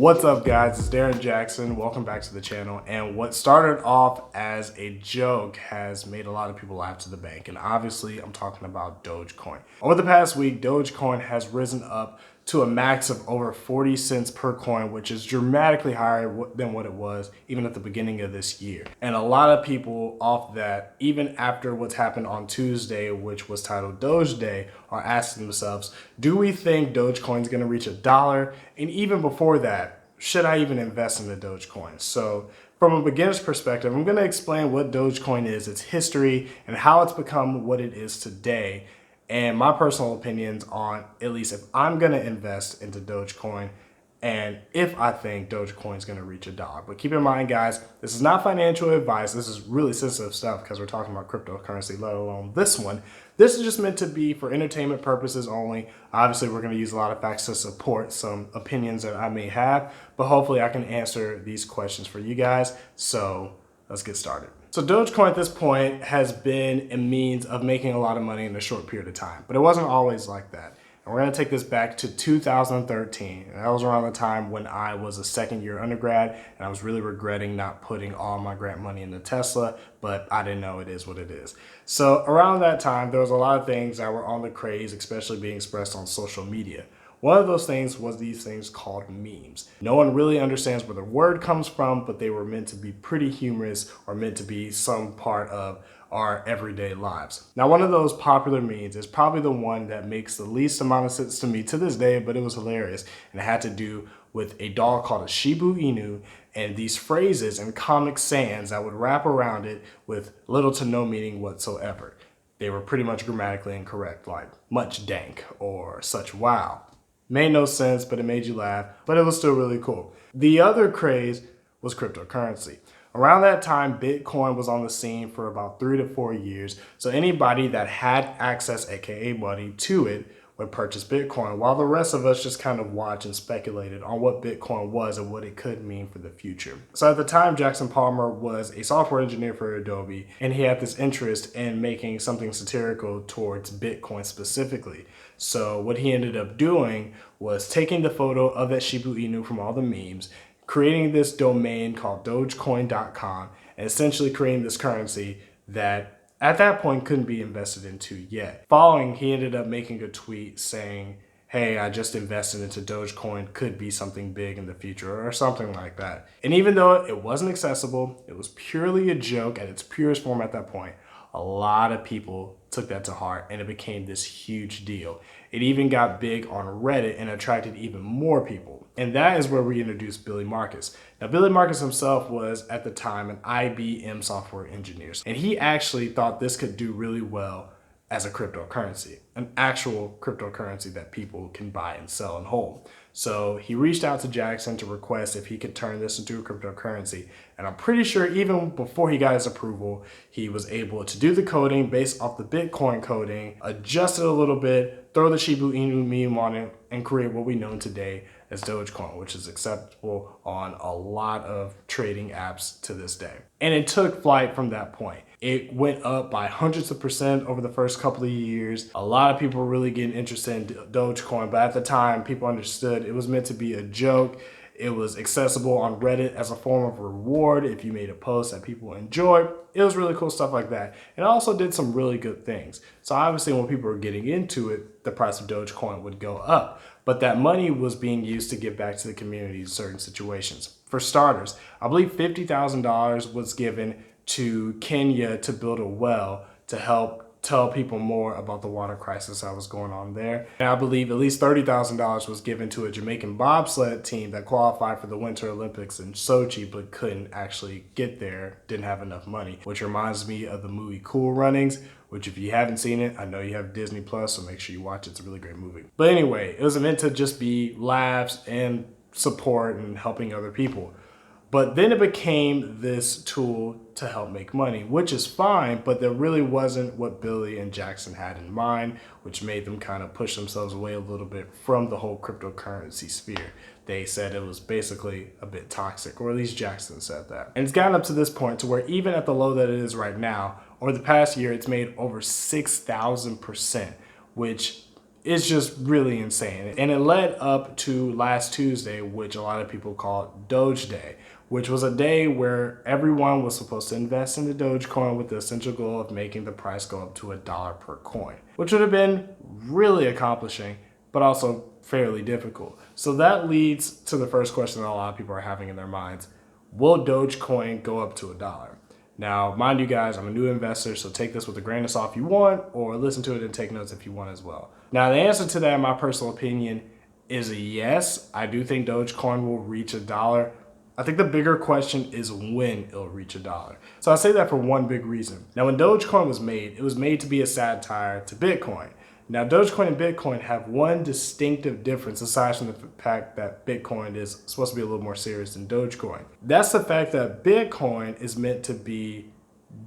What's up guys, it's Darren Jackson. Welcome back to the channel. And what started off as a joke has made a lot of people laugh to the bank. And obviously I'm talking about Dogecoin. Over the past week, Dogecoin has risen up to a max of over 40 cents per coin, which is dramatically higher than what it was even at the beginning of this year. And a lot of people off that, even after what's happened on Tuesday, which was titled Doge Day, are asking themselves, do we think Dogecoin is going to reach $1? And even before that, should I even invest in the Dogecoin? So from a beginner's perspective, I'm going to explain what Dogecoin is, its history, and how it's become what it is today, and my personal opinions on at least if I'm going to invest into Dogecoin and if I think Dogecoin is going to reach $1. But keep in mind, guys, this is not financial advice. This is really sensitive stuff because we're talking about cryptocurrency, let alone this one. This is just meant to be for entertainment purposes only. Obviously, we're going to use a lot of facts to support some opinions that I may have, but hopefully I can answer these questions for you guys. So let's get started. So Dogecoin at this point has been a means of making a lot of money in a short period of time, but it wasn't always like that. And we're going to take this back to 2013. And that was around the time when I was a second-year undergrad, and I was really regretting not putting all my grant money into Tesla, but I didn't know it is what it is. So around that time, there was a lot of things that were on the craze, especially being expressed on social media. One of those things was these things called memes. No one really understands where the word comes from, but they were meant to be pretty humorous or meant to be some part of our everyday lives. Now, one of those popular memes is probably the one that makes the least amount of sense to me to this day, but it was hilarious. And it had to do with a dog called a Shiba Inu and these phrases and Comic Sans that would wrap around it with little to no meaning whatsoever. They were pretty much grammatically incorrect, like much dank or such wow. Made no sense, but it made you laugh, but it was still really cool. The other craze was cryptocurrency. Around that time, Bitcoin was on the scene for about 3 to 4 years. So anybody that had access, aka money, to it would purchase Bitcoin, while the rest of us just kind of watched and speculated on what Bitcoin was and what it could mean for the future. So at the time, Jackson Palmer was a software engineer for Adobe, and he had this interest in making something satirical towards Bitcoin specifically. So what he ended up doing was taking the photo of that Shiba Inu from all the memes, creating this domain called Dogecoin.com, and essentially creating this currency that at that point couldn't be invested into yet. Following, he ended up making a tweet saying, hey, I just invested into Dogecoin, could be something big in the future or something like that. And even though it wasn't accessible, it was purely a joke at its purest form at that point, a lot of people took that to heart and it became this huge deal. It even got big on Reddit and attracted even more people. And that is where we introduced Billy Markus. Now, Billy Markus himself was at the time an IBM software engineer. And he actually thought this could do really well as a cryptocurrency, an actual cryptocurrency that people can buy and sell and hold. So he reached out to Jackson to request if he could turn this into a cryptocurrency. And I'm pretty sure even before he got his approval, he was able to do the coding based off the Bitcoin coding, adjust it a little bit, throw the Shiba Inu meme on it, and create what we know today as Dogecoin, which is acceptable on a lot of trading apps to this day. And it took flight from that point. It went up by hundreds of percent over the first couple of years. A lot of people were really getting interested in Dogecoin, but at the time, people understood it was meant to be a joke. It was accessible on Reddit as a form of reward if you made a post that people enjoyed. It was really cool stuff like that. And it also did some really good things. So obviously when people were getting into it, the price of Dogecoin would go up. But that money was being used to give back to the community in certain situations. For starters, I believe $50,000 was given to Kenya to build a well to help tell people more about the water crisis that was going on there. And I believe at least $30,000 was given to a Jamaican bobsled team that qualified for the Winter Olympics in Sochi but couldn't actually get there, didn't have enough money, which reminds me of the movie Cool Runnings, which if you haven't seen it, I know you have Disney Plus, so make sure you watch it. It's a really great movie. But anyway, it was meant to just be laughs and support and helping other people. But then it became this tool to help make money, which is fine, but that really wasn't what Billy and Jackson had in mind, which made them kind of push themselves away a little bit from the whole cryptocurrency sphere. They said it was basically a bit toxic, or at least Jackson said that. And it's gotten up to this point to where even at the low that it is right now, over the past year, it's made over 6,000%, which It's just really insane. And it led up to last Tuesday, which a lot of people call Doge Day, which was a day where everyone was supposed to invest in the Dogecoin with the essential goal of making the price go up to $1 per coin, which would have been really accomplishing, but also fairly difficult. So that leads to the first question that a lot of people are having in their minds. Will Dogecoin go up to $1? Now, mind you guys, I'm a new investor, so take this with a grain of salt if you want, or listen to it and take notes if you want as well. Now, the answer to that, in my personal opinion, is a yes. I do think Dogecoin will reach $1. I think the bigger question is when it'll reach $1. So I say that for one big reason. Now, when Dogecoin was made, it was made to be a satire to Bitcoin. Now, Dogecoin and Bitcoin have one distinctive difference aside from the fact that Bitcoin is supposed to be a little more serious than Dogecoin. That's the fact that Bitcoin is meant to be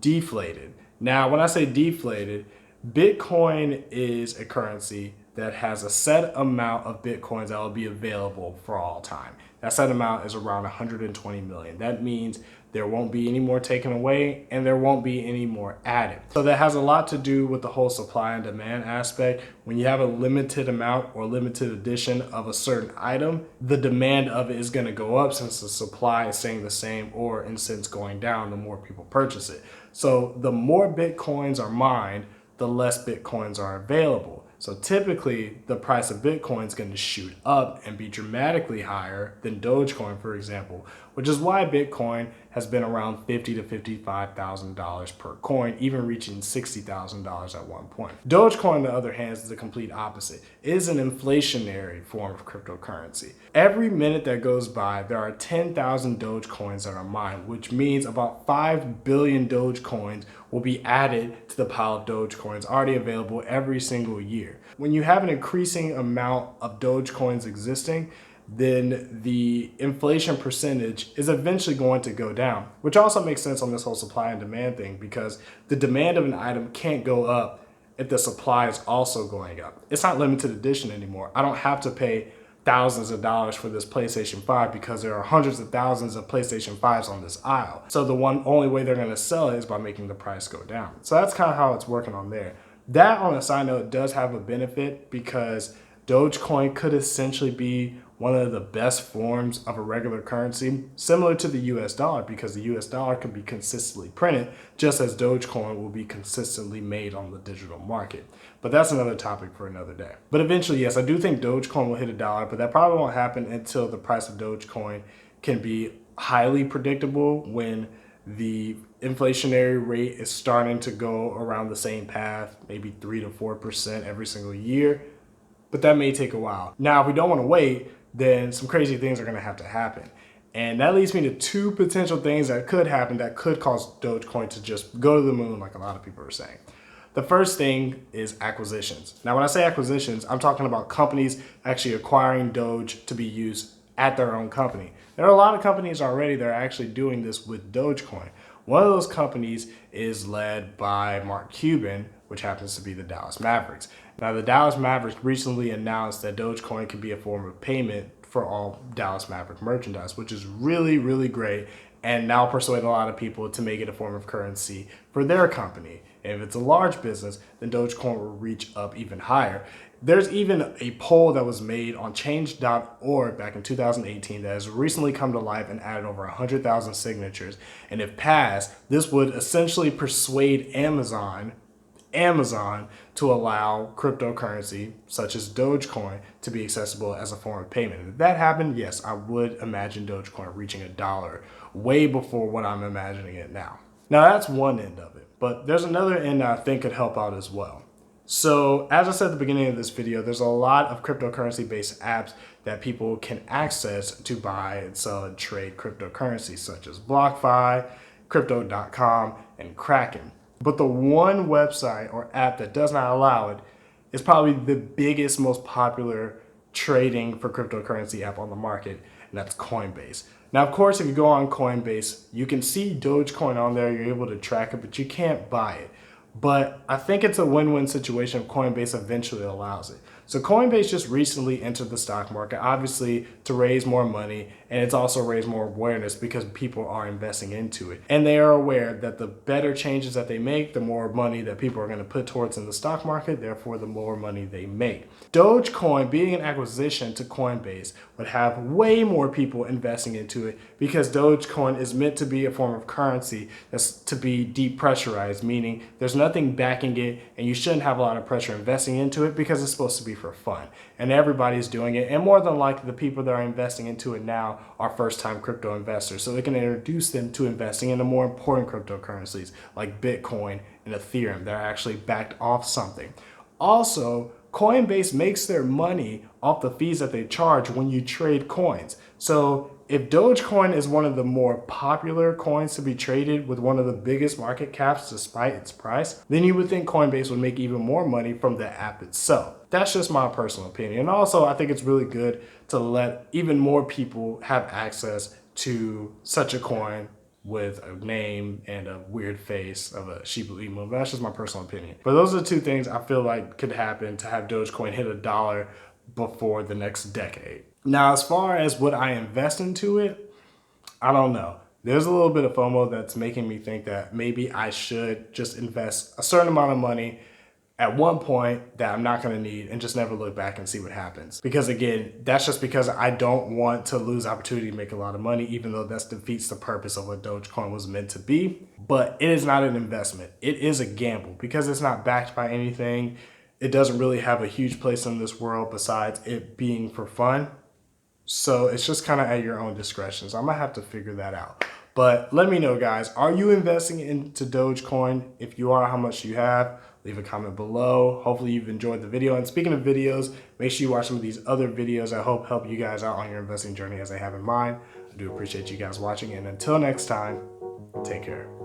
deflated. Now, when I say deflated, Bitcoin is a currency that has a set amount of Bitcoins that will be available for all time. That set amount is around 120 million. That means there won't be any more taken away and there won't be any more added. So that has a lot to do with the whole supply and demand aspect. When you have a limited amount or limited edition of a certain item, the demand of it is going to go up since the supply is staying the same, or in a sense going down the more people purchase it. So the more Bitcoins are mined, the less Bitcoins are available. So typically the price of Bitcoin is going to shoot up and be dramatically higher than Dogecoin, for example, which is why Bitcoin has been around $50,000 to $55,000 per coin, even reaching $60,000 at one point. Dogecoin, on the other hand, is the complete opposite. It is an inflationary form of cryptocurrency. Every minute that goes by, there are 10,000 Dogecoins that are mined, which means about 5 billion Dogecoins will be added to the pile of Dogecoins already available every single year. When you have an increasing amount of Dogecoins existing, then the inflation percentage is eventually going to go down, which also makes sense on this whole supply and demand thing, because the demand of an item can't go up if the supply is also going up. It's not limited edition anymore. I don't have to pay thousands of dollars for this PlayStation 5 because there are hundreds of thousands of PlayStation 5s on this aisle. So the only way they're going to sell it is by making the price go down. So that's kind of how it's working on there. That, on a side note, does have a benefit because Dogecoin could essentially be one of the best forms of a regular currency, similar to the US dollar, because the US dollar can be consistently printed, just as Dogecoin will be consistently made on the digital market. But that's another topic for another day. But eventually, yes, I do think Dogecoin will hit $1, but that probably won't happen until the price of Dogecoin can be highly predictable, when the inflationary rate is starting to go around the same path, maybe 3 to 4% every single year. But that may take a while. Now, if we don't want to wait, then some crazy things are going to have to happen. And that leads me to two potential things that could happen that could cause Dogecoin to just go to the moon, like a lot of people are saying. The first thing is acquisitions. Now, when I say acquisitions, I'm talking about companies actually acquiring Doge to be used at their own company. There are a lot of companies already that are actually doing this with Dogecoin. One of those companies is led by Mark Cuban, which happens to be the Dallas Mavericks. Now, the Dallas Mavericks recently announced that Dogecoin can be a form of payment for all Dallas Maverick merchandise, which is really, really great, and now persuade a lot of people to make it a form of currency for their company. And if it's a large business, then Dogecoin will reach up even higher. There's even a poll that was made on change.org back in 2018 that has recently come to life and added over 100,000 signatures. And if passed, this would essentially persuade Amazon to allow cryptocurrency such as Dogecoin to be accessible as a form of payment. And if that happened, yes, I would imagine Dogecoin reaching $1 way before what I'm imagining it now. Now, that's one end of it, but there's another end that I think could help out as well. So as I said at the beginning of this video, there's a lot of cryptocurrency based apps that people can access to buy and sell and trade cryptocurrencies, such as BlockFi, Crypto.com, and Kraken. But the one website or app that does not allow it is probably the biggest, most popular trading for cryptocurrency app on the market, and that's Coinbase. Now, of course, if you go on Coinbase, you can see Dogecoin on there, you're able to track it, but you can't buy it. But I think it's a win-win situation if Coinbase eventually allows it. So Coinbase just recently entered the stock market, obviously to raise more money and it's also raised more awareness because people are investing into it. And they are aware that the better changes that they make, the more money that people are going to put towards in the stock market, therefore the more money they make. Dogecoin, being an acquisition to Coinbase, would have way more people investing into it because Dogecoin is meant to be a form of currency that's to be depressurized, meaning there's nothing backing it and you shouldn't have a lot of pressure investing into it because it's supposed to be for fun. And everybody's doing it, and more than likely the people that are investing into it now are first-time crypto investors, so it can introduce them to investing in the more important cryptocurrencies like Bitcoin and Ethereum that are actually backed off something. Also, Coinbase makes their money off the fees that they charge when you trade coins. So if Dogecoin is one of the more popular coins to be traded with one of the biggest market caps despite its price, then you would think Coinbase would make even more money from the app itself. That's just my personal opinion. And also, I think it's really good to let even more people have access to such a coin with a name and a weird face of a Shiba Inu. But that's just my personal opinion. But those are the two things I feel like could happen to have Dogecoin hit $1 before the next decade. Now, as far as would I invest into it, I don't know. There's a little bit of FOMO that's making me think that maybe I should just invest a certain amount of money at one point that I'm not going to need and just never look back and see what happens. Because again, that's just because I don't want to lose opportunity to make a lot of money, even though that defeats the purpose of what Dogecoin was meant to be. But it is not an investment. It is a gamble because it's not backed by anything. It doesn't really have a huge place in this world besides it being for fun. So it's just kind of at your own discretion. So I'm gonna have to figure that out. But let me know, guys, are you investing into Dogecoin? If you are, how much do you have? Leave a comment below. Hopefully you've enjoyed the video. And speaking of videos, make sure you watch some of these other videos I hope help you guys out on your investing journey as I have in mine. I do appreciate you guys watching. And until next time, take care.